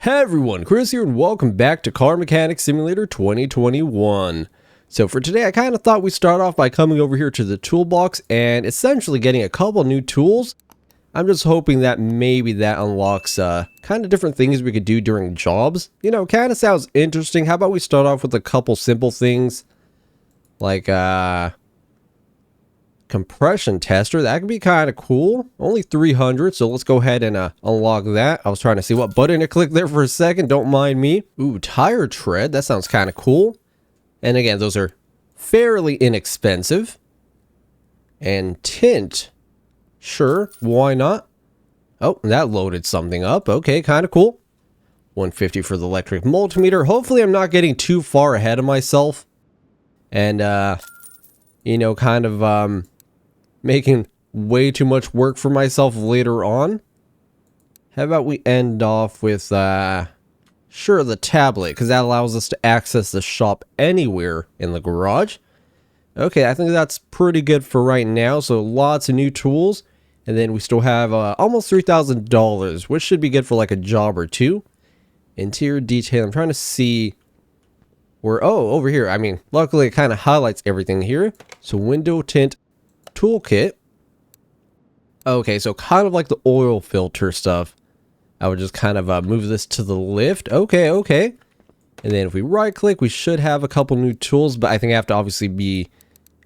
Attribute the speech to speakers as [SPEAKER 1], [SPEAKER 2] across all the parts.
[SPEAKER 1] Hey everyone, Chris here and welcome back to Car Mechanic Simulator 2021. So for today I kind of thought we'd start off by coming over here to the toolbox and essentially getting a couple new tools. I'm just hoping that maybe that unlocks kind of different things we could do during jobs. You know, kind of sounds interesting. How about we start off with a couple simple things like compression tester. That could be kind of cool. Only 300, so let's go ahead and unlock that. I was trying to see what button to click there for a second. Don't mind me. Ooh, tire tread. That sounds kind of cool. And again, those are fairly inexpensive. And tint. Sure, why not? Oh, that loaded something up. Okay, kind of cool. 150 for the electric multimeter. Hopefully I'm not getting too far ahead of myself. And, you know, kind of, making way too much work for myself later on. How about we end off with, sure, the tablet, because that allows us to access the shop anywhere in the garage. Okay, I think that's pretty good for right now. So lots of new tools. And then we still have almost $3,000, which should be good for like a job or two. Interior detail. I'm trying to see where, oh, over here. I mean, luckily it kind of highlights everything here. So window tint toolkit. Okay, so kind of like the oil filter stuff. I would just kind of move this to the lift. Okay. And then if we right click, we should have a couple new tools, but I think I have to obviously be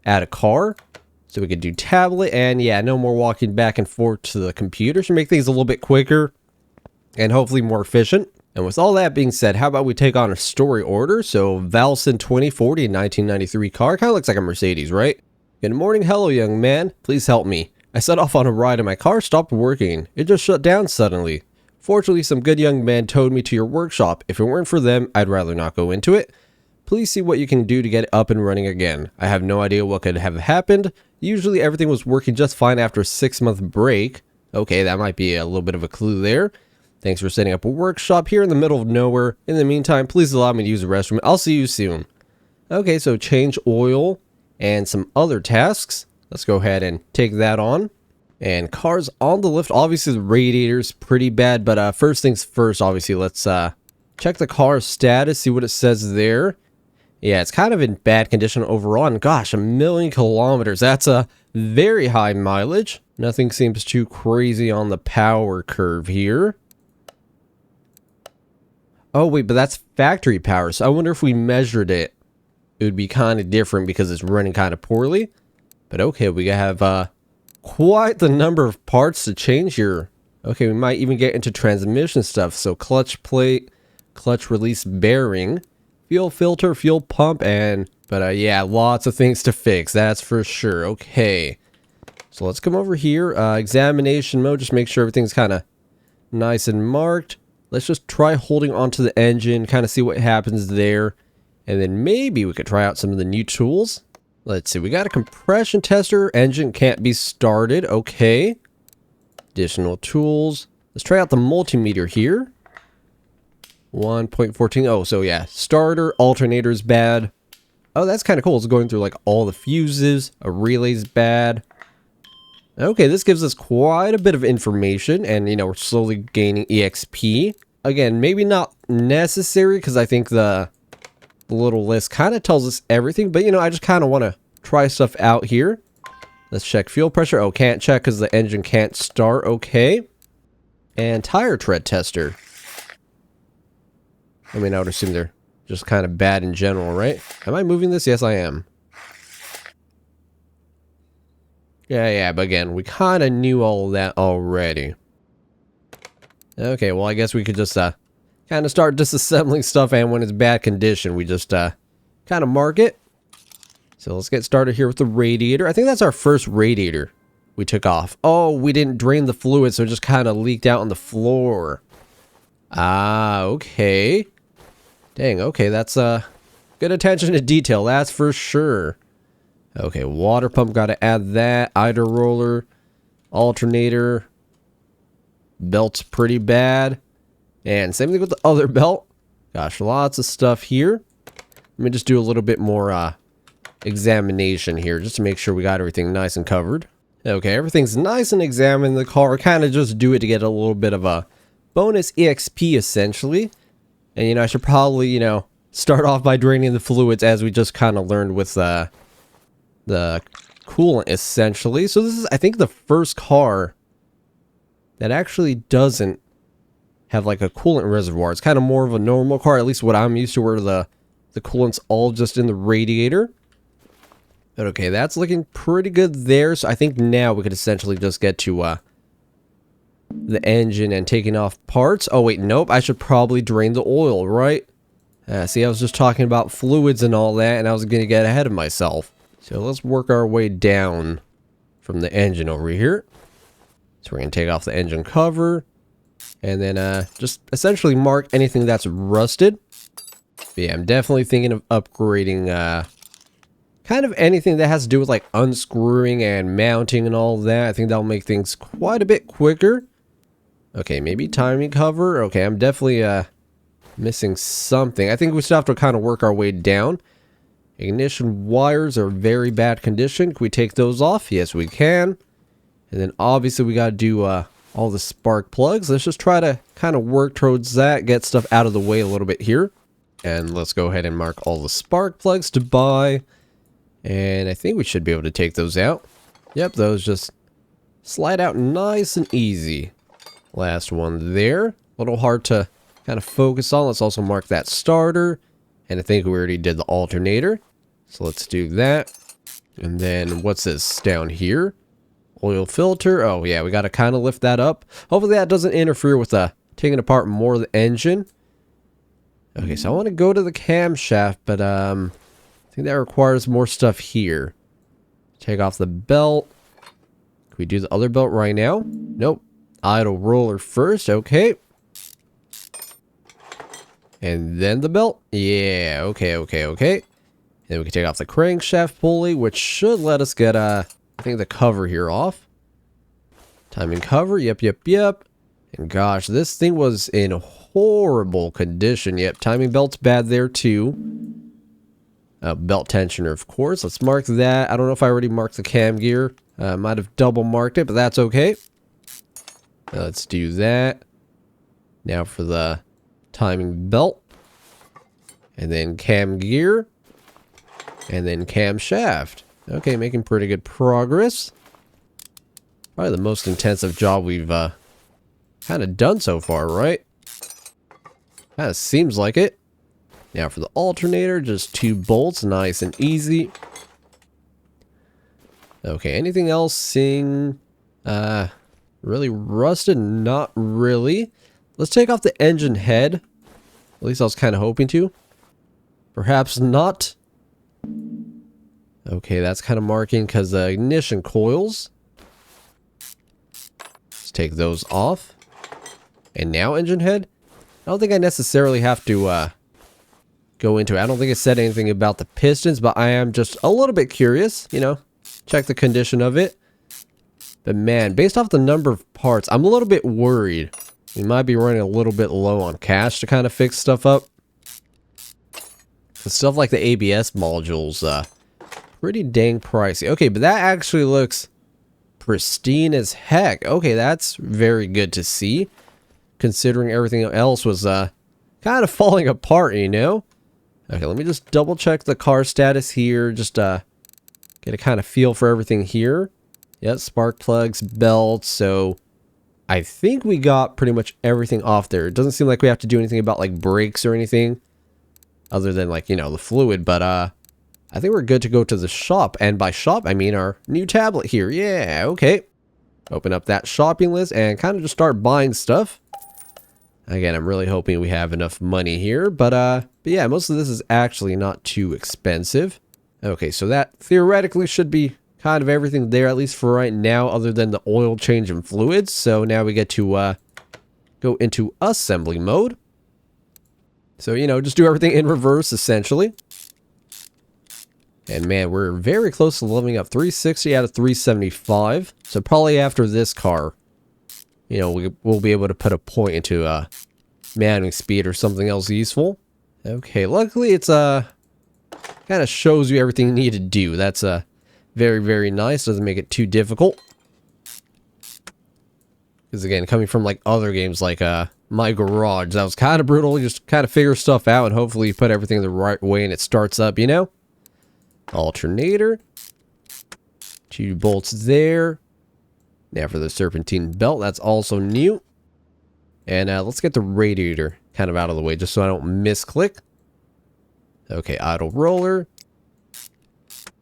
[SPEAKER 1] at a car. So we could do tablet, and yeah, no more walking back and forth to the computer. Should make things a little bit quicker and hopefully more efficient. And with all that being said, how about we take on a story order? So Vallsen 2040 1993 car. Kind of looks like a Mercedes, right? Good morning. Hello, young man. Please help me. I set off on a ride and my car stopped working. It just shut down suddenly. Fortunately, some good young men towed me to your workshop. If it weren't for them, I'd rather not go into it. Please see what you can do to get it up and running again. I have no idea what could have happened. Usually everything was working just fine after a 6-month break. Okay, that might be a little bit of a clue there. Thanks for setting up a workshop here in the middle of nowhere. In the meantime, please allow me to use the restroom. I'll see you soon. Okay, so change oil and some other tasks. Let's go ahead and take that on. And cars on the lift. Obviously the radiator's pretty bad, but first things first, obviously let's check the car's status, see what it says there. Yeah, it's kind of in bad condition overall, and gosh, 1,000,000 kilometers. That's a very high mileage. Nothing seems too crazy on the power curve here. Oh wait, but that's factory power, so I wonder if we measured it, it would be kind of different because it's running kind of poorly. But okay, we have quite the number of parts to change here. Okay, we might even get into transmission stuff. So clutch plate, clutch release bearing, fuel filter, fuel pump, and yeah, lots of things to fix, that's for sure. Okay, so let's come over here, examination mode, just make sure everything's kind of nice and marked. Let's just try holding onto the engine, kind of see what happens there. And then maybe we could try out some of the new tools. Let's see, we got a compression tester. Engine can't be started. Okay. Additional tools. Let's try out the multimeter here. 1.14. Oh, so yeah. Starter, alternator's bad. Oh, that's kind of cool. It's going through like all the fuses. A relay's bad. Okay, this gives us quite a bit of information. And, you know, we're slowly gaining EXP. Again, maybe not necessary because I think the little list kind of tells us everything, but you know, I just kind of want to try stuff out here. Let's check fuel pressure. Oh, can't check because the engine can't start. Okay. And tire tread tester. I mean, I would assume they're just kind of bad in general, right? Am I moving this? Yes, I am. Yeah, but again, we kind of knew all of that already. Okay, well, I guess we could just kind of start disassembling stuff, and when it's bad condition, we just kind of mark it. So let's get started here with the radiator. I think that's our first radiator we took off. Oh, we didn't drain the fluid, so it just kind of leaked out on the floor. Ah, okay. Dang, okay, that's good attention to detail, that's for sure. Okay, water pump, got to add that. Idler roller, alternator. Belt's pretty bad. And same thing with the other belt. Gosh, lots of stuff here. Let me just do a little bit more examination here just to make sure we got everything nice and covered. Okay, everything's nice and examined in the car. Kind of just do it to get a little bit of a bonus EXP essentially. And, you know, I should probably, you know, start off by draining the fluids as we just kind of learned with the coolant essentially. So this is, I think, the first car that actually doesn't have like a coolant reservoir. It's kind of more of a normal car, at least what I'm used to, where the coolant's all just in the radiator. But okay, that's looking pretty good there. So I think now we could essentially just get to the engine and taking off parts. Oh wait, nope, I should probably drain the oil, right? See, I was just talking about fluids and all that, and I was going to get ahead of myself. So let's work our way down from the engine over here. So we're going to take off the engine cover. And then just essentially mark anything that's rusted. But yeah, I'm definitely thinking of upgrading kind of anything that has to do with like unscrewing and mounting and all that. I think that'll make things quite a bit quicker. Okay, maybe timing cover. Okay, I'm definitely missing something. I think we still have to kind of work our way down. Ignition wires are very bad condition. Can we take those off? Yes, we can. And then obviously we got to do all the spark plugs. Let's just try to kind of work towards that, get stuff out of the way a little bit here. And let's go ahead and mark all the spark plugs to buy. And I think we should be able to take those out. Yep, those just slide out nice and easy. Last one there. A little hard to kind of focus on. Let's also mark that starter. And I think we already did the alternator. So let's do that. And then what's this down here? Oil filter. Oh yeah, we got to kind of lift that up. Hopefully that doesn't interfere with taking apart more of the engine. Okay, so I want to go to the camshaft, but I think that requires more stuff here. Take off the belt. Can we do the other belt right now? Nope. Idle roller first. Okay. And then the belt. Yeah. Okay. Then we can take off the crankshaft pulley, which should let us get I think the cover here off. Timing cover. Yep. And gosh, this thing was in horrible condition. Yep. Timing belt's bad there too. Belt tensioner, of course. Let's mark that. I don't know if I already marked the cam gear. Might have double marked it, but that's okay. Let's do that. Now for the timing belt. And then cam gear. And then camshaft. Okay, making pretty good progress. Probably the most intensive job we've kind of done so far, right? Kind of seems like it. Now for the alternator, just 2 bolts, nice and easy. Okay, anything else seeing really rusted? Not really. Let's take off the engine head. At least I was kind of hoping to. Perhaps not. Okay, that's kind of marking because the ignition coils. Let's take those off. And now engine head. I don't think I necessarily have to go into it. I don't think it said anything about the pistons, but I am just a little bit curious, you know, check the condition of it. But man, based off the number of parts, I'm a little bit worried. We might be running a little bit low on cash to kind of fix stuff up. The stuff like the ABS modules, pretty dang pricey. Okay, but that actually looks pristine as heck. Okay, that's very good to see, considering everything else was kind of falling apart, you know? Okay, let me just double check the car status here. Just get a kind of feel for everything here. Yep, spark plugs, belts. So I think we got pretty much everything off there. It doesn't seem like we have to do anything about like brakes or anything other than like, you know, the fluid. But I think we're good to go to the shop. And by shop, I mean our new tablet here. Yeah, okay. Open up that shopping list and kind of just start buying stuff. Again, I'm really hoping we have enough money here, but yeah, most of this is actually not too expensive. Okay, so that theoretically should be kind of everything there, at least for right now, other than the oil change and fluids. So now we get to go into assembly mode. So, you know, just do everything in reverse, essentially. And man, we're very close to leveling up 360 out of 375. So probably after this car, you know, we'll be able to put a point into manning speed or something else useful. Okay, luckily it's kind of shows you everything you need to do. That's very, very nice. Doesn't make it too difficult. Because again, coming from like other games like my garage. That was kind of brutal. You just kind of figure stuff out and hopefully you put everything the right way and it starts up, you know? Alternator. 2 bolts there. Now for the serpentine belt, that's also new. And let's get the radiator kind of out of the way just so I don't misclick. Okay, idle roller.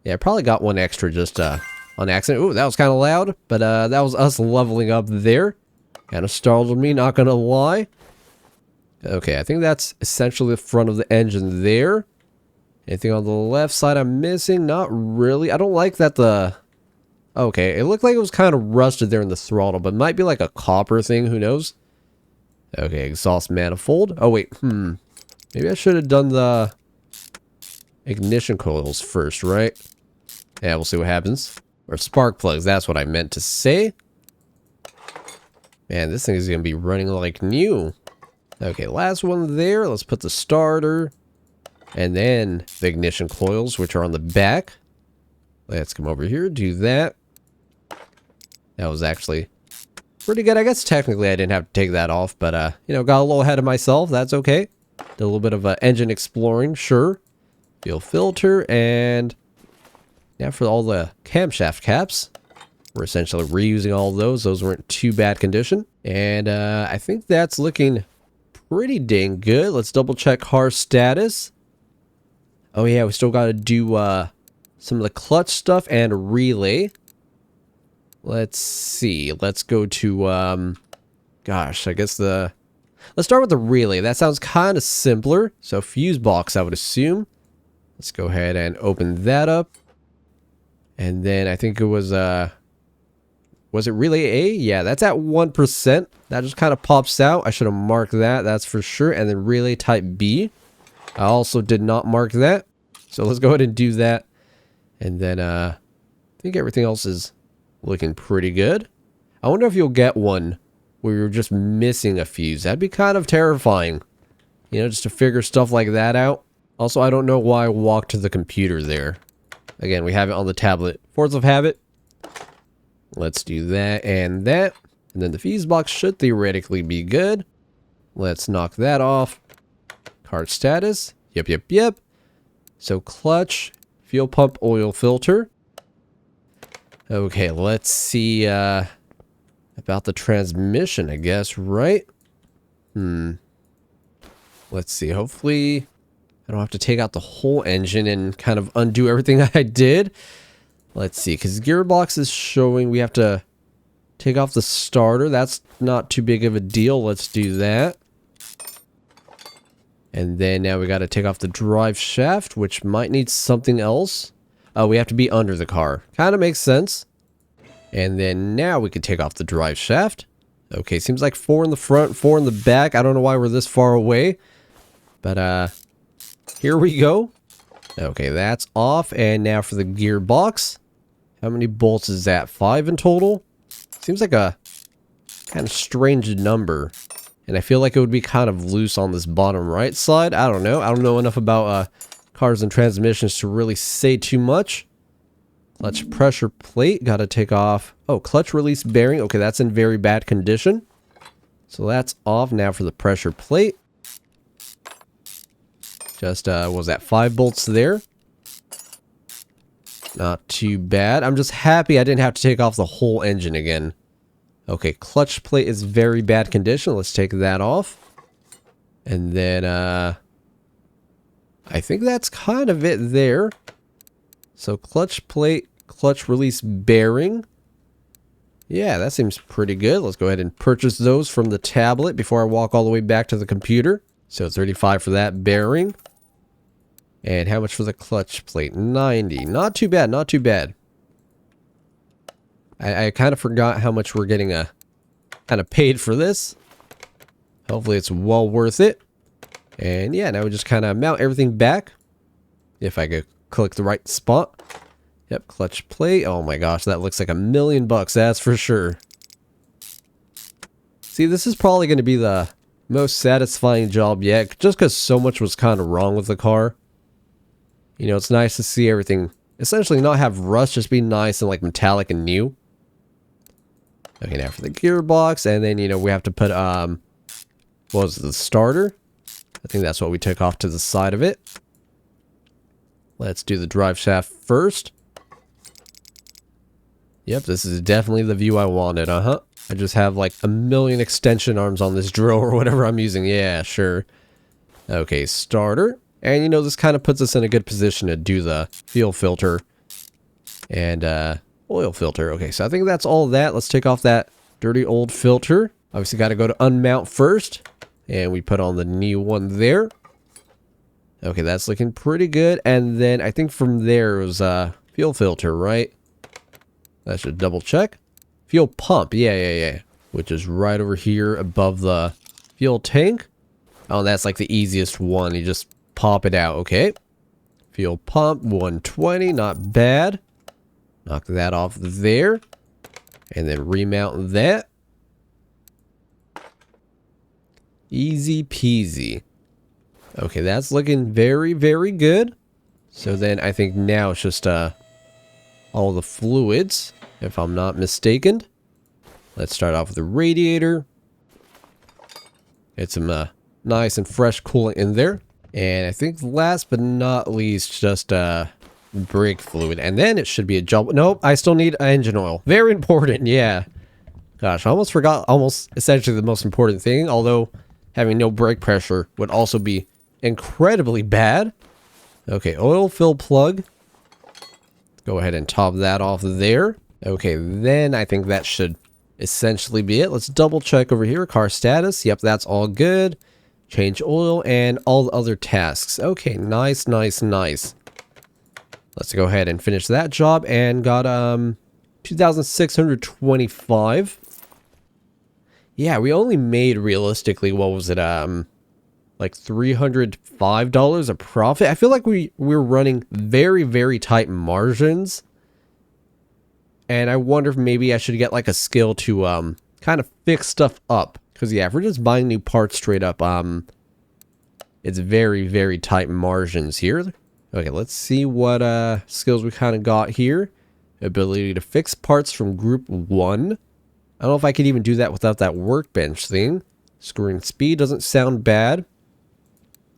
[SPEAKER 1] Yeah, I probably got one extra just on accident. Ooh, that was kind of loud, but that was us leveling up there. Kind of startled me, not gonna lie. Okay, I think that's essentially the front of the engine there. Anything on the left side I'm missing? Not really. I don't like that the... Okay, it looked like it was kind of rusted there in the throttle, but it might be like a copper thing, who knows? Okay, exhaust manifold. Oh, wait, maybe I should have done the ignition coils first, right? Yeah, we'll see what happens. Or spark plugs, that's what I meant to say. Man, this thing is going to be running like new. Okay, last one there. Let's put the starter. And then the ignition coils, which are on the back. Let's come over here, do that. That was actually pretty good. I guess technically I didn't have to take that off, but, you know, got a little ahead of myself. That's okay. Did a little bit of engine exploring, sure. Fuel filter, and now for all the camshaft caps. We're essentially reusing all of those. Those weren't too bad condition. And I think that's looking pretty dang good. Let's double check car status. Oh yeah, we still got to do some of the clutch stuff and relay. Let's see. Let's go to, gosh, I guess let's start with the relay. That sounds kind of simpler. So fuse box, I would assume. Let's go ahead and open that up. And then I think it was it relay A? Yeah, that's at 1%. That just kind of pops out. I should have marked that, that's for sure. And then relay type B. I also did not mark that. So let's go ahead and do that. And then I think everything else is looking pretty good. I wonder if you'll get one where you're just missing a fuse. That'd be kind of terrifying. You know, just to figure stuff like that out. Also, I don't know why I walked to the computer there. Again, we have it on the tablet. Force of habit. Let's do that and that. And then the fuse box should theoretically be good. Let's knock that off. Car status. Yep. So clutch, fuel pump, oil filter. Okay, let's see about the transmission, I guess, right? Let's see. Hopefully I don't have to take out the whole engine and kind of undo everything I did. Let's see, because gearbox is showing we have to take off the starter. That's not too big of a deal. Let's do that. And then now we got to take off the drive shaft, which might need something else. Oh, we have to be under the car. Kind of makes sense. And then now we can take off the drive shaft. Okay, seems like 4 in the front, 4 in the back. I don't know why we're this far away. But here we go. Okay, that's off. And now for the gearbox. How many bolts is that? 5 in total? Seems like a kind of strange number. And I feel like it would be kind of loose on this bottom right side. I don't know. I don't know enough about cars and transmissions to really say too much. Clutch pressure plate. Got to take off. Oh, clutch release bearing. Okay, that's in very bad condition. So that's off. Now for the pressure plate. Just, what was that? 5 bolts there. Not too bad. I'm just happy I didn't have to take off the whole engine again. Okay, clutch plate is very bad condition. Let's take that off. And then, I think that's kind of it there. So clutch plate, clutch release bearing. Yeah, that seems pretty good. Let's go ahead and purchase those from the tablet before I walk all the way back to the computer. So 35 for that bearing. And how much for the clutch plate? 90. Not too bad, not too bad. I kind of forgot how much we're getting kind of paid for this. Hopefully it's well worth it. And yeah, now we just kind of mount everything back. If I could click the right spot. Yep, clutch plate. Oh my gosh, that looks like $1,000,000, that's for sure. See, this is probably going to be the most satisfying job yet, just because so much was kind of wrong with the car. You know, it's nice to see everything essentially not have rust, just be nice and like metallic and new. Okay, now for the gearbox, and then, you know, we have to put what was it, the starter? I think that's what we took off to the side of it. Let's do the drive shaft first. Yep, this is definitely the view I wanted, I just have like a million extension arms on this drill or whatever I'm using. Yeah, sure. Okay, starter. And you know, this kind of puts us in a good position to do the fuel filter and oil filter. Okay, so I think that's all of that. Let's take off that dirty old filter. Obviously got to go to unmount first. And we put on the new one there. Okay, that's looking pretty good. And then I think from there it was fuel filter, right? I should double check. Fuel pump, yeah. Which is right over here above the fuel tank. Oh, that's like the easiest one. You just pop it out, okay. Fuel pump, 120, not bad. Knock that off there. And then remount that. Easy peasy. Okay, that's looking very, very good. So then I think now it's just all the fluids, if I'm not mistaken. Let's start off with the radiator. Get some nice and fresh coolant in there. And I think last but not least, just brake fluid. And then it should be a job. Nope, I still need engine oil. Very important, yeah. Gosh, I almost forgot almost essentially the most important thing. Although having no brake pressure would also be incredibly bad. Okay, oil fill plug. Go ahead and top that off there. Okay, then I think that should essentially be it. Let's double check over here. Car status. Yep, that's all good. Change oil and all the other tasks. Okay, nice. Let's go ahead and finish that job and got 2,625. Yeah, we only made realistically, what was it, like $305 a profit. I feel like we're running very, very tight margins. And I wonder if maybe I should get like a skill to kind of fix stuff up. Because yeah, if we're just buying new parts straight up, it's very, very tight margins here. Okay, let's see what skills we kind of got here. Ability to fix parts from group 1. I don't know if I could even do that without that workbench thing. Screwing speed doesn't sound bad.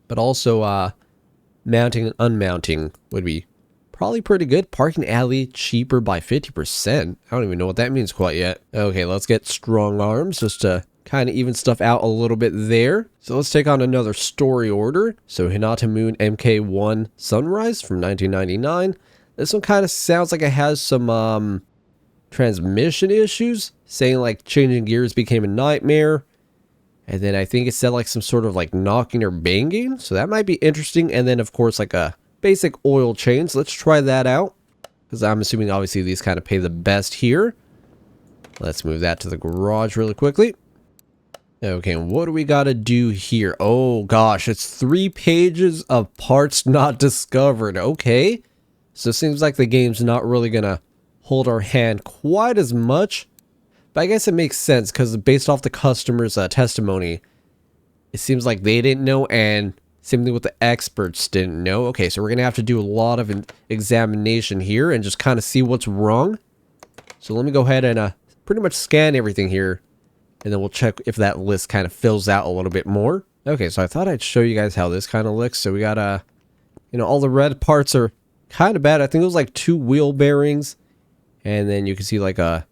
[SPEAKER 1] But also, mounting and unmounting would be probably pretty good. Parking alley cheaper by 50%. I don't even know what that means quite yet. Okay, let's get strong arms just to kind of even stuff out a little bit there. So let's take on another story order. So Hinata Moon MK1 Sunrise from 1999. This one kind of sounds like it has some transmission issues, saying like changing gears became a nightmare. And then I think it said like some sort of like knocking or banging. So that might be interesting. And then of course like a basic oil change. Let's try that out. Because I'm assuming obviously these kind of pay the best here. Let's move that to the garage really quickly. Okay, and what do we got to do here? Oh gosh, it's 3 pages of parts not discovered. Okay. So it seems like the game's not really going to hold our hand quite as much. But I guess it makes sense because based off the customer's testimony, it seems like they didn't know, and same thing with the experts didn't know. Okay, so we're going to have to do a lot of examination here and just kind of see what's wrong. So let me go ahead and pretty much scan everything here, and then we'll check if that list kind of fills out a little bit more. Okay, so I thought I'd show you guys how this kind of looks. So we got, you know, all the red parts are kind of bad. I think it was like 2 wheel bearings, and then you can see like a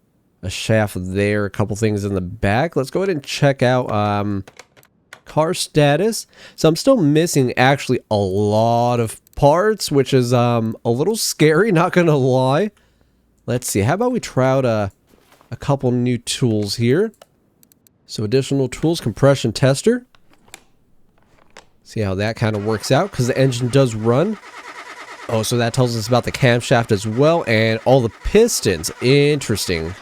[SPEAKER 1] shaft there, a couple things in the back. Let's go ahead and check out car status. So I'm still missing actually a lot of parts, which is a little scary, not gonna lie. Let's see, how about we try out a couple new tools here. So additional tools, compression tester. See how that kind of works out, because the engine does run. Oh, so that tells us about the camshaft as well, and all the pistons. Interesting.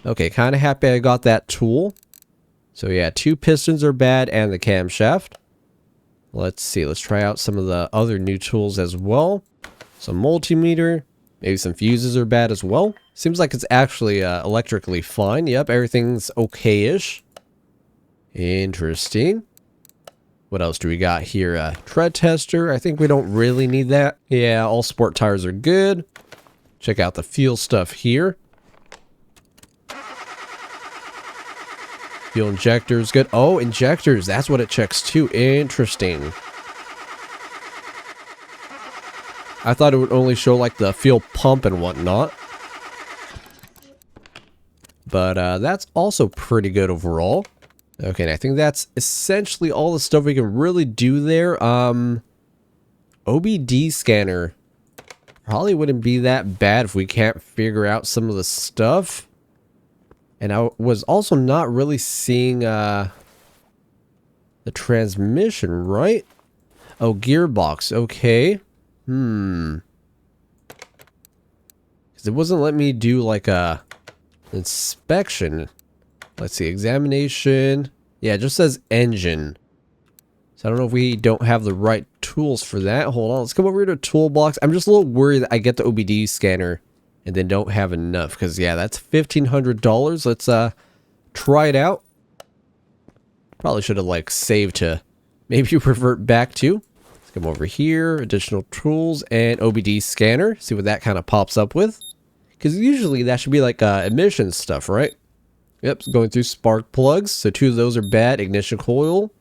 [SPEAKER 1] Okay, kind of happy I got that tool. So yeah, 2 pistons are bad and the camshaft. Let's see, let's try out some of the other new tools as well. Some multimeter, maybe some fuses are bad as well. Seems like it's actually electrically fine. Yep, everything's okay-ish. Interesting. What else do we got here? Tread tester, I think we don't really need that. Yeah, all sport tires are good. Check out the fuel stuff here. Fuel injectors, good. Oh, injectors, that's what it checks too. Interesting. I thought it would only show like the fuel pump and whatnot. But that's also pretty good overall. Okay, and I think that's essentially all the stuff we can really do there. OBD scanner. Probably wouldn't be that bad if we can't figure out some of the stuff. And I was also not really seeing the transmission, right? Oh, gearbox. Okay. Because it wasn't letting me do like a inspection. Let's see. Examination. Yeah, it just says engine. So I don't know if we don't have the right tools for that. Hold on. Let's come over here to toolbox. I'm just a little worried that I get the OBD scanner and then don't have enough. Because, yeah, that's $1,500. Let's try it out. Probably should have, like, saved to maybe revert back to. Let's come over here. Additional tools and OBD scanner. See what that kind of pops up with. Because usually that should be, like, emissions stuff, right? Yep, going through spark plugs. So 2 of those are bad. Ignition coil.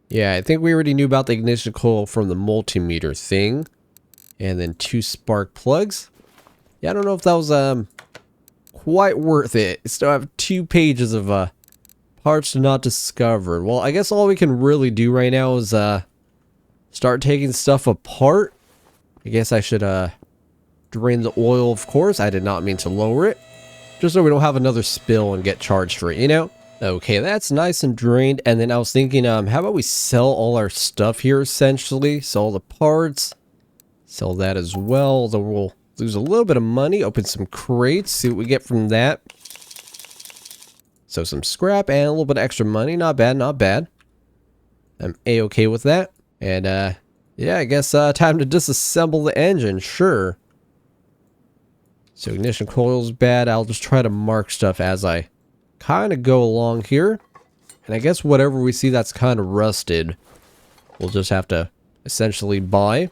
[SPEAKER 1] Yeah, I think we already knew about the ignition coil from the multimeter thing. And then 2 spark plugs. Yeah, I don't know if that was quite worth it. Still have 2 pages of parts not discovered. Well, I guess all we can really do right now is start taking stuff apart. I guess I should drain the oil, of course. I did not mean to lower it. Just so we don't have another spill and get charged for it, you know? Okay, that's nice and drained. And then I was thinking, how about we sell all our stuff here, essentially? Sell all the parts. Sell that as well. Though we'll lose a little bit of money. Open some crates. See what we get from that. So some scrap and a little bit of extra money. Not bad, not bad. I'm A-okay with that. And, yeah, I guess time to disassemble the engine. Sure. So ignition coil's bad. I'll just try to mark stuff as I kind of go along here. And I guess whatever we see that's kind of rusted, we'll just have to essentially buy.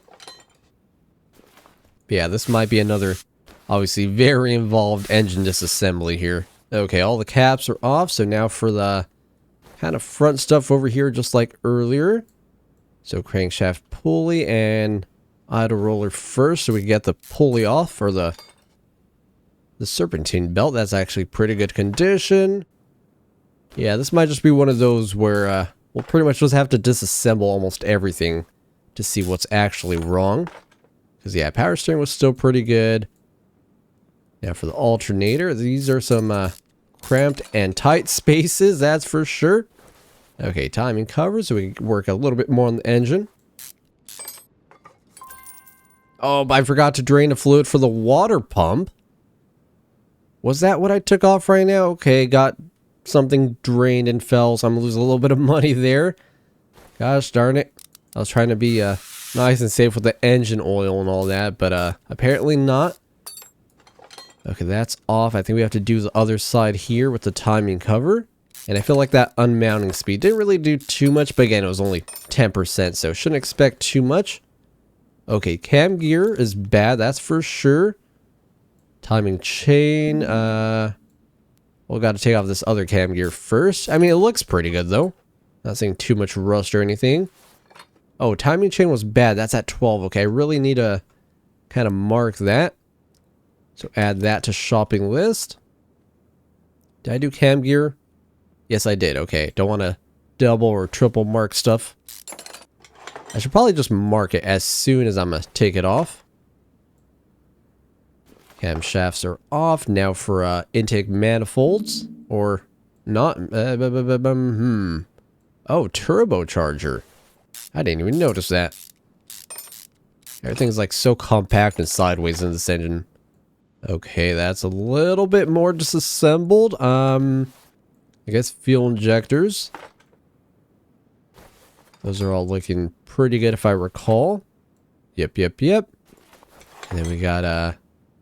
[SPEAKER 1] But yeah, this might be another, obviously, very involved engine disassembly here. Okay, all the caps are off. So now for the kind of front stuff over here, just like earlier. So crankshaft pulley and idle roller first. So we get the pulley off for the serpentine belt. That's actually pretty good condition. Yeah, this might just be one of those where we'll pretty much just have to disassemble almost everything to see what's actually wrong. Because, yeah, power steering was still pretty good. Now for the alternator, these are some cramped and tight spaces, that's for sure. Okay, timing cover, so we can work a little bit more on the engine. Oh, but I forgot to drain the fluid for the water pump. Was that what I took off right now? Okay, got something drained and fell, so I'm gonna lose a little bit of money there. Gosh darn it. I was trying to be nice and safe with the engine oil and all that, but apparently not. Okay, that's off. I think we have to do the other side here with the timing cover. And I feel like that unmounting speed didn't really do too much, but again, it was only 10%, so shouldn't expect too much. Okay, cam gear is bad, that's for sure. Timing chain, we'll got to take off this other cam gear first. I mean, it looks pretty good, though. Not seeing too much rust or anything. Oh, timing chain was bad. That's at 12. Okay, I really need to kind of mark that. So add that to shopping list. Did I do cam gear? Yes, I did. Okay, don't want to double or triple mark stuff. I should probably just mark it as soon as I'm going to take it off. Camshafts are off. Now for intake manifolds. Or not. Oh, turbocharger. I didn't even notice that. Everything's like so compact and sideways in this engine. Okay, that's a little bit more disassembled. I guess fuel injectors. Those are all looking pretty good if I recall. Yep. And then we got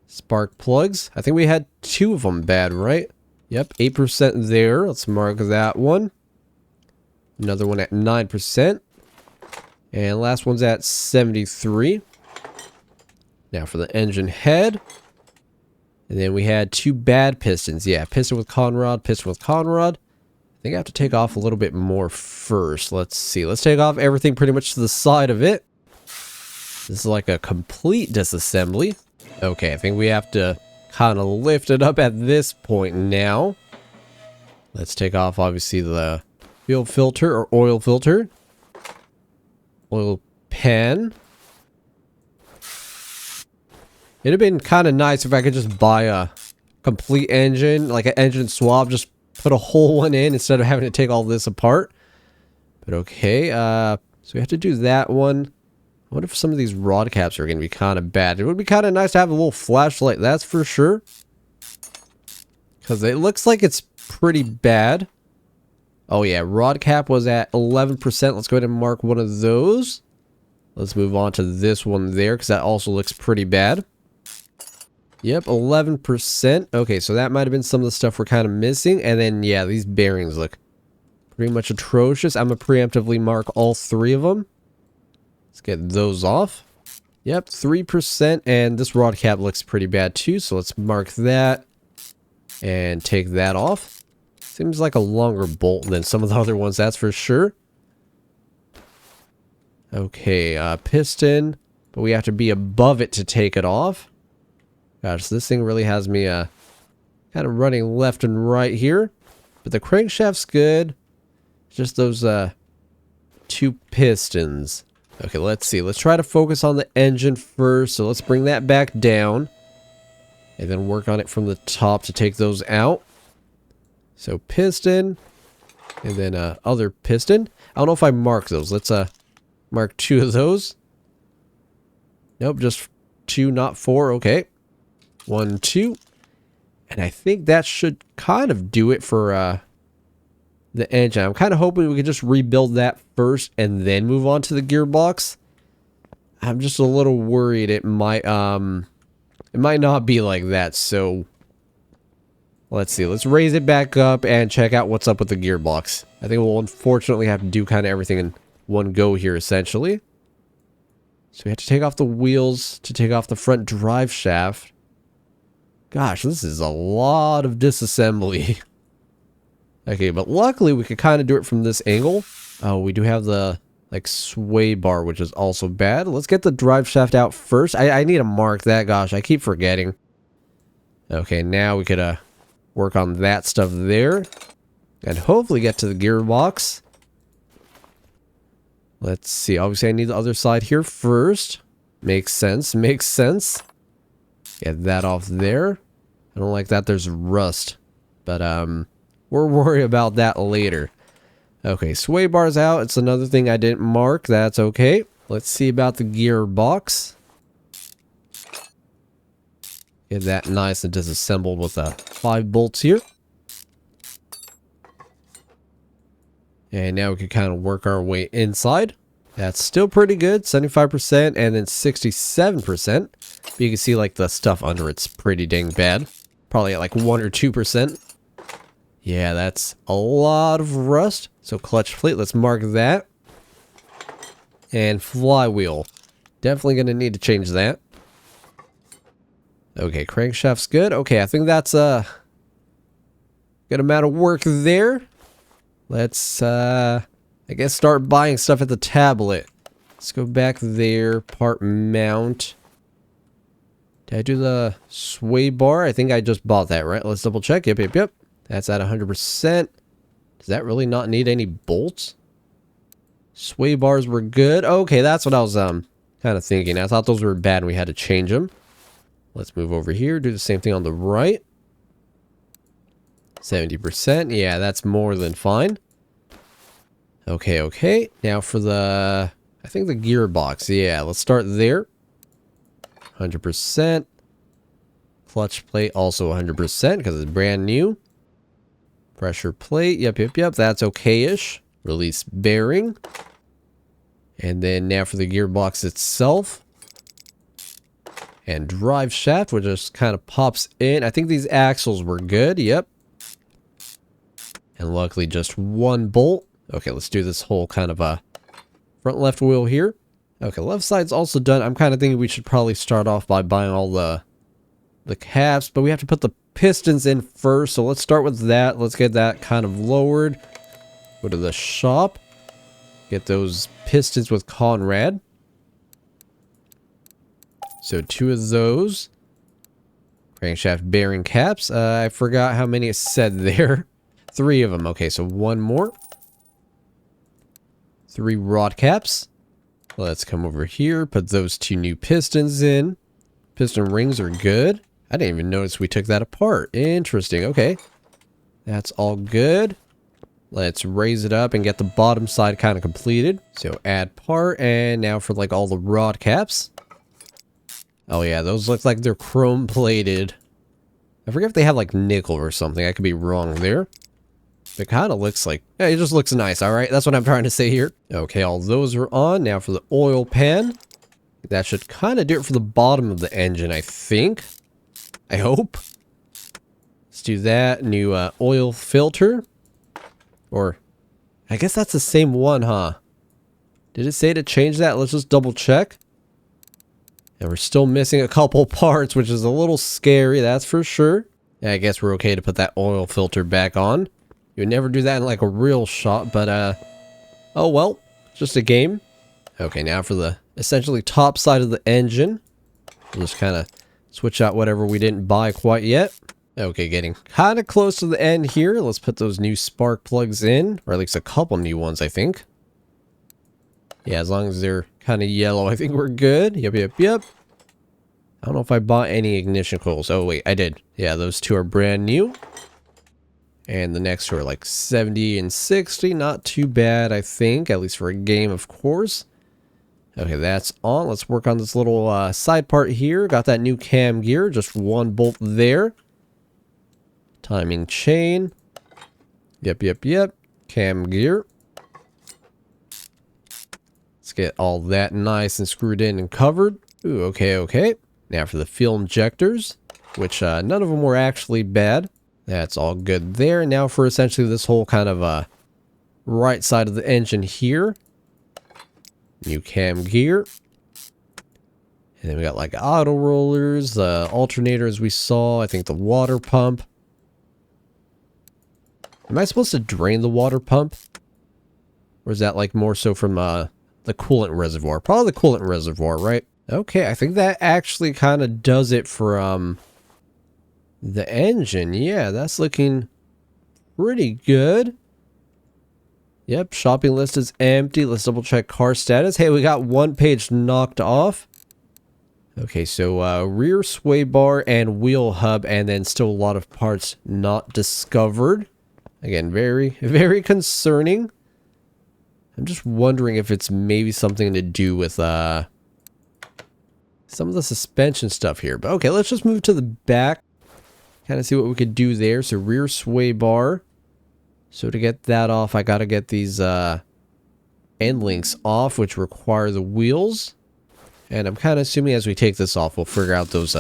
[SPEAKER 1] spark plugs. I think we had 2 of them bad, right? Yep, 8% there. Let's mark that one. Another one at 9%. And last one's at 73. Now for the engine head. And then we had 2 bad pistons. Yeah, piston with conrod, piston with conrod. I think I have to take off a little bit more first. Let's see. Let's take off everything pretty much to the side of it. This is like a complete disassembly. Okay, I think we have to kind of lift it up at this point now. Let's take off, obviously, the fuel filter or oil filter. Oil pan. It'd have been kind of nice if I could just buy a complete engine, like an engine swap, just put a whole one in instead of having to take all this apart. But okay, so we have to do that one. I wonder if some of these rod caps are going to be kind of bad. It would be kind of nice to have a little flashlight, that's for sure. Because it looks like it's pretty bad. Oh yeah, rod cap was at 11%. Let's go ahead and mark one of those. Let's move on to this one there, because that also looks pretty bad. Yep, 11%. Okay, so that might have been some of the stuff we're kind of missing. And then, yeah, these bearings look pretty much atrocious. I'm going to preemptively mark all 3 of them. Let's get those off. Yep, 3%. And this rod cap looks pretty bad too. So let's mark that and take that off. Seems like a longer bolt than some of the other ones, that's for sure. Okay, piston. But we have to be above it to take it off. Gosh, this thing really has me kind of running left and right here. But the crankshaft's good. Just those 2 pistons. Okay, let's see. Let's try to focus on the engine first. So let's bring that back down. And then work on it from the top to take those out. So piston. And then other piston. I don't know if I mark those. Let's mark 2 of those. Nope, just 2, not 4. Okay. 1, 2. And I think that should kind of do it for the engine. I'm kind of hoping we could just rebuild that first and then move on to the gearbox. I'm just a little worried it might not be like that. So let's see. Let's raise it back up and check out what's up with the gearbox. I think we'll unfortunately have to do kind of everything in one go here, essentially. So we have to take off the wheels to take off the front drive shaft. Gosh, this is a lot of disassembly. Okay, but luckily we could kind of do it from this angle. Oh, we do have the like sway bar, which is also bad. Let's get the drive shaft out first. I need to mark that. Gosh, I keep forgetting. Okay, now we could work on that stuff there. And hopefully get to the gearbox. Let's see. Obviously, I need the other side here first. Makes sense. Makes sense. Get that off there. I don't like that there's rust. But, we'll worry about that later. Okay, sway bar's out. It's another thing I didn't mark. That's okay. Let's see about the gearbox. Get that nice and disassembled with 5 bolts here. And now we can kind of work our way inside. That's still pretty good. 75% and then 67%. But you can see like the stuff under it's pretty dang bad. Probably at like 1 or 2%. Yeah, that's a lot of rust. So clutch plate, let's mark that. And flywheel. Definitely going to need to change that. Okay, crankshaft's good. Okay, I think that's a good amount of work there. Let's, I guess, start buying stuff at the tablet. Let's go back there. Part mount. Did I do the sway bar? I think I just bought that, right? Let's double check. Yep, yep, yep. That's at 100%. Does that really not need any bolts? Sway bars were good. Okay, that's what I was kind of thinking. I thought those were bad and we had to change them. Let's move over here. Do the same thing on the right. 70%. Yeah, that's more than fine. Okay, okay. Now for the, I think the gearbox. Yeah, let's start there. 100%. Clutch plate also 100% because it's brand new. Pressure plate. Yep, yep, yep. That's okay-ish. Release bearing. And then now for the gearbox itself. And drive shaft, which just kind of pops in. I think these axles were good. Yep. And luckily just 1 bolt. Okay, let's do this whole kind of front left wheel here. Okay, left side's also done. I'm kind of thinking we should probably start off by buying all the the caps, but we have to put the pistons in first. So let's start with that. Let's get that kind of lowered. Go to the shop. Get those pistons with Conrad. So 2 of those. Crankshaft bearing caps. I forgot how many it said there. 3 of them. Okay, so 1 more. 3 rod caps. Let's come over here. Put those 2 new pistons in. Piston rings are good. I didn't even notice we took that apart. Interesting. Okay. That's all good. Let's raise it up and get the bottom side kind of completed. So add part, and now for like all the rod caps. Oh yeah, those look like they're chrome plated. I forget if they have like nickel or something. I could be wrong there. It kind of looks like, yeah, it just looks nice. All right, that's what I'm trying to say here. Okay, all those are on. Now for the oil pan. That should kind of do it for the bottom of the engine, I think. I hope. Let's do that. New oil filter. Or, I guess that's the same one, huh? Did it say to change that? Let's just double check. And we're still missing a couple parts, which is a little scary, that's for sure. Yeah, I guess we're okay to put that oil filter back on. You would never do that in like a real shot, but oh well, just a game. Okay, now for the essentially top side of the engine. We'll just kind of switch out whatever we didn't buy quite yet. Okay, getting kind of close to the end here. Let's put those new spark plugs in, or at least a couple new ones, I think. Yeah, as long as they're kind of yellow, I think we're good. Yep. I don't know if I bought any ignition coils. Oh, wait, I did. Yeah, those 2 are brand new. And the next 2 are like 70 and 60. Not too bad, I think, at least for a game, of course. Okay, that's on. Let's work on this little side part here. Got that new cam gear, just 1 bolt there. Timing chain. Yep. Cam gear. Let's get all that nice and screwed in and covered. Ooh, okay. Now for the fuel injectors, which none of them were actually bad. That's all good there. Now for essentially this whole kind of right side of the engine here. New cam gear. And then we got like auto rollers, alternator as we saw. I think the water pump. Am I supposed to drain the water pump? Or is that like more so from the coolant reservoir? Probably the coolant reservoir, right? Okay, I think that actually kind of does it for the engine. Yeah, that's looking pretty good. Yep, shopping list is empty. Let's double check car status. Hey, we got 1 page knocked off. Okay, so rear sway bar and wheel hub, and then still a lot of parts not discovered. Again, very concerning. I'm just wondering if it's maybe something to do with some of the suspension stuff here. But okay, let's just move to the back. Kind of see what we could do there. So rear sway bar. So to get that off, I got to get these end links off, which require the wheels. And I'm kind of assuming as we take this off, we'll figure out those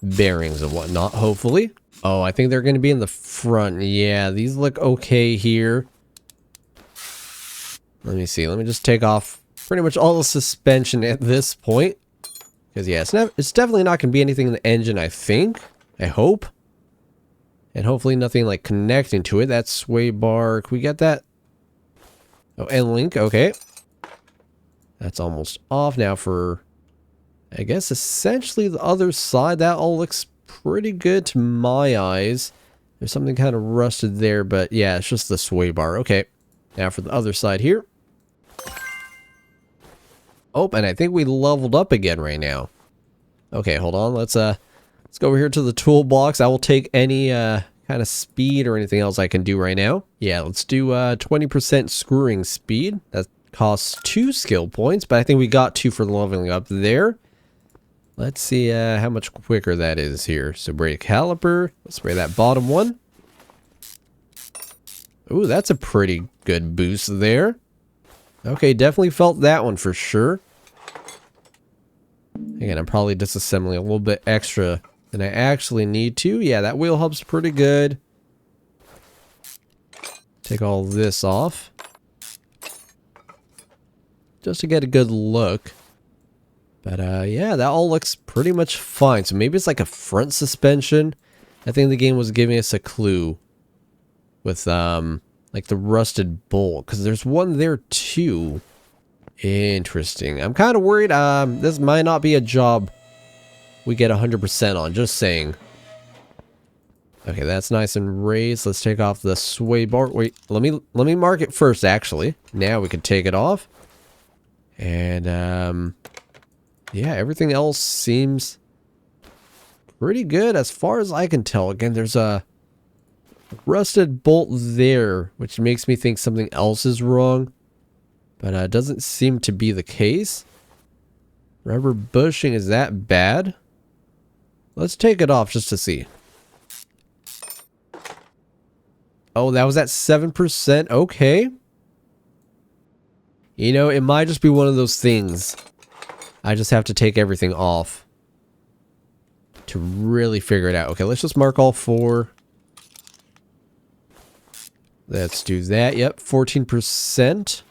[SPEAKER 1] bearings and whatnot, hopefully. Oh, I think they're going to be in the front. Yeah, these look okay here. Let me see. Let me just take off pretty much all the suspension at this point. Because, yeah, it's definitely not going to be anything in the engine, I think. I hope. And hopefully nothing, like, connecting to it. That sway bar. Can we get that? Oh, end link. Okay. That's almost off now for, I guess, essentially the other side. That all looks pretty good to my eyes. There's something kind of rusted there, but yeah, it's just the sway bar. Okay. Now for the other side here. Oh, and I think we leveled up again right now. Okay, hold on. Let's go over here to the toolbox. I will take any kind of speed or anything else I can do right now. Yeah, let's do 20% screwing speed. That costs 2 skill points, but I think we got 2 for leveling up there. Let's see how much quicker that is here. So brake caliper. Let's spray that bottom one. Ooh, that's a pretty good boost there. Okay, definitely felt that one for sure. Again, I'm probably disassembling a little bit extra than I actually need to. Yeah, that wheel hub's pretty good. Take all this off. Just to get a good look. But yeah, that all looks pretty much fine. So maybe it's like a front suspension. I think the game was giving us a clue with like the rusted bolt, because there's one there too. Interesting. I'm kind of worried this might not be a job we get 100% on, just saying. Okay, that's nice and raised. Let's take off the sway bar. Wait, let me mark it first actually. Now we can take it off. And yeah, everything else seems pretty good as far as I can tell. Again, there's a rusted bolt there, which makes me think something else is wrong. But it doesn't seem to be the case. Rubber bushing, is that bad? Let's take it off just to see. Oh, that was at 7%. Okay. You know, it might just be one of those things. I just have to take everything off to really figure it out. Okay, let's just mark all 4. Let's do that. Yep, 14%.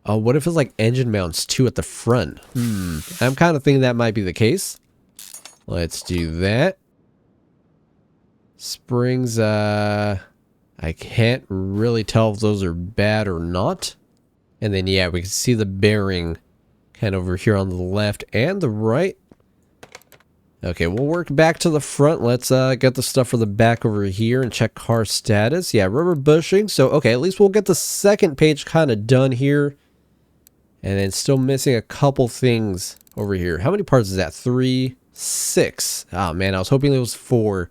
[SPEAKER 1] Oh, what if it's like engine mounts too at the front? I'm kind of thinking that might be the case. Let's do that. Springs, I can't really tell if those are bad or not. And then, yeah, we can see the bearing kind of over here on the left and the right. Okay, we'll work back to the front. Let's get the stuff for the back over here and check car status. Yeah, rubber bushing. So, okay, at least we'll get the second page kind of done here. And then still missing a couple things over here. How many parts is that? 3, 6. Oh, man, I was hoping it was 4.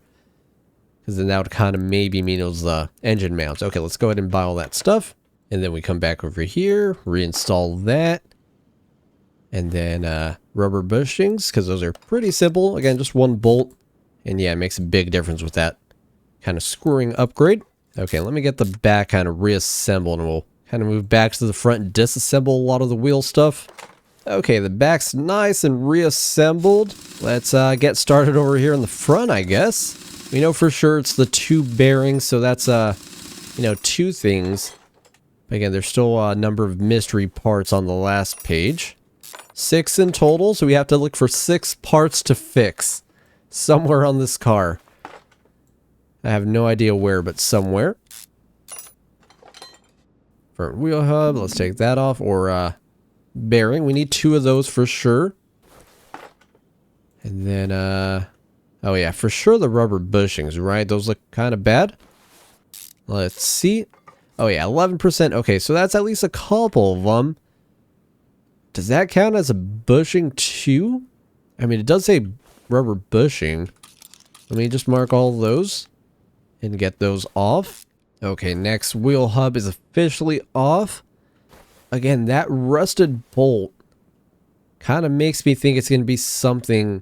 [SPEAKER 1] Because then that would kind of maybe mean it was the engine mounts. Okay, let's go ahead and buy all that stuff. And then we come back over here, reinstall that. And then rubber bushings, because those are pretty simple. Again, just one bolt. And yeah, it makes a big difference with that kind of screwing upgrade. Okay, let me get the back kind of reassembled, and we'll kind of move back to the front and disassemble a lot of the wheel stuff. Okay, the back's nice and reassembled. Let's get started over here in the front, I guess. We know for sure it's the 2 bearings, so that's, you know, 2 things. Again, there's still a number of mystery parts on the last page. 6 in total, so we have to look for 6 parts to fix somewhere on this car. I have no idea where, but somewhere. Front wheel hub, let's take that off, or bearing. We need 2 of those for sure. And then, oh yeah, for sure the rubber bushings, right? Those look kind of bad. Let's see. Oh yeah, 11%. Okay, so that's at least a couple of them. Does that count as a bushing too? I mean, it does say rubber bushing. Let me just mark all those and get those off. Okay, next wheel hub is officially off. Again, that rusted bolt kind of makes me think it's going to be something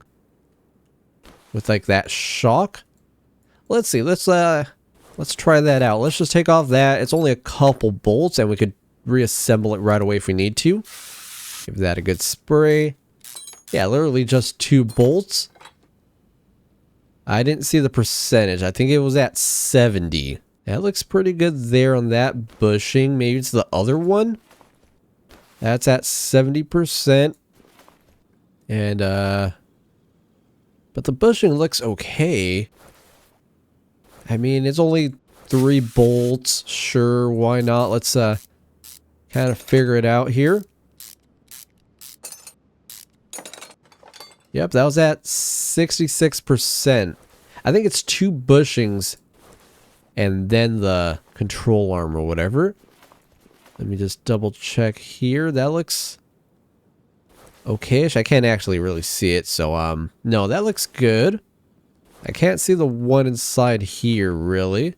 [SPEAKER 1] with like that shock. Let's see. Let's try that out. Let's just take off that. It's only a couple bolts, and we could reassemble it right away if we need to. Give that a good spray. Yeah, literally just 2 bolts. I didn't see the percentage. I think it was at 70. That looks pretty good there on that bushing. Maybe it's the other one. That's at 70%. And, but the bushing looks okay. I mean, it's only 3 bolts. Sure, why not? Let's kind of figure it out here. Yep, that was at 66%. I think it's 2 bushings and then the control arm or whatever. Let me just double check here. That looks okay-ish. I can't actually really see it, so no, that looks good. I can't see the one inside here, really.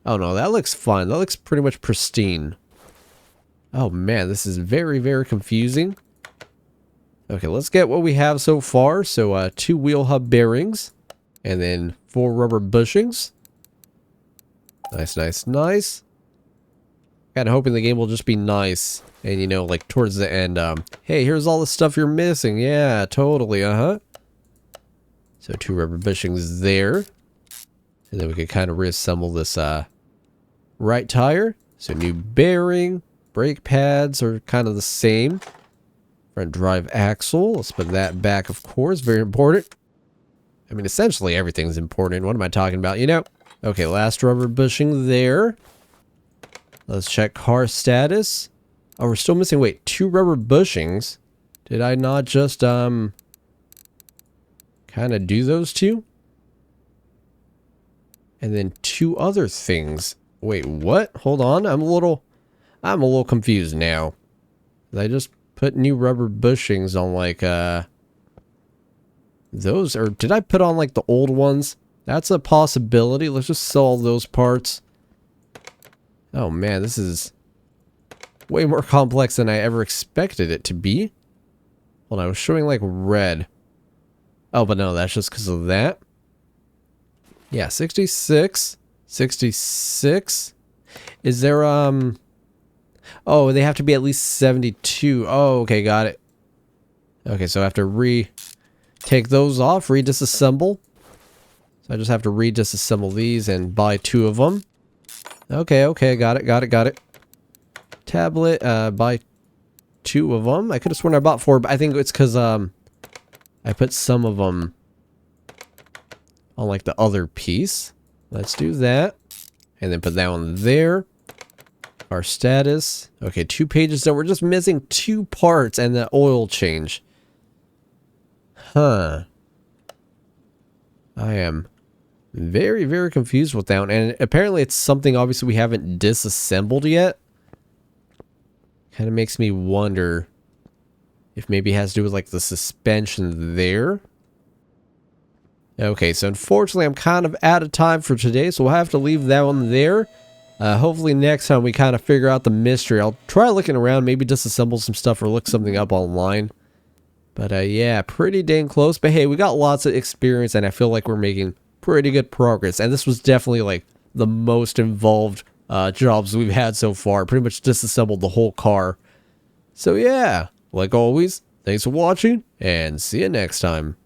[SPEAKER 1] Oh, no, that looks fine. That looks pretty much pristine. Oh, man, this is very, very confusing. Okay, let's get what we have so far. So, 2 wheel hub bearings. And then 4 rubber bushings. Nice, nice, nice. Kind of hoping the game will just be nice. And, you know, like, towards the end, hey, here's all the stuff you're missing. Yeah, totally, So 2 rubber bushings there. And then we can kind of reassemble this right tire. So new bearing, brake pads are kind of the same. Front drive axle. Let's put that back, of course. Very important. I mean, essentially everything's important. What am I talking about? You know? Okay, last rubber bushing there. Let's check car status. Oh, we're still missing, wait, 2 rubber bushings. Did I not just, kind of do those 2? And then 2 other things. Wait, what? Hold on. I'm a little confused now. Did I just put new rubber bushings on, like, those? Or did I put on, like, the old ones? That's a possibility. Let's just sell those parts. Oh, man, this is way more complex than I ever expected it to be. Well, I was showing, like, red. Oh, but no, that's just because of that. Yeah, 66. 66. Is there, oh, they have to be at least 72. Oh, okay, got it. Okay, so I have to take those off, disassemble. So I just have to disassemble these and buy 2 of them. Okay, okay, got it. Tablet, buy 2 of them. I could have sworn I bought 4, but I think it's because, I put some of them on, like, the other piece. Let's do that. And then put that one there. Our status. Okay, 2 pages done. We're just missing 2 parts and the oil change. Huh. I am very, very confused with that one. And apparently it's something, obviously, we haven't disassembled yet. Kind of makes me wonder if maybe it has to do with, like, the suspension there. Okay, so unfortunately, I'm kind of out of time for today, so we'll have to leave that one there. Hopefully next time we kind of figure out the mystery. I'll try looking around, maybe disassemble some stuff or look something up online. But yeah, pretty dang close. But hey, we got lots of experience, and I feel like we're making pretty good progress. And this was definitely, like, the most involved jobs we've had so far. Pretty much disassembled the whole car. So yeah, like always, thanks for watching, and see you next time.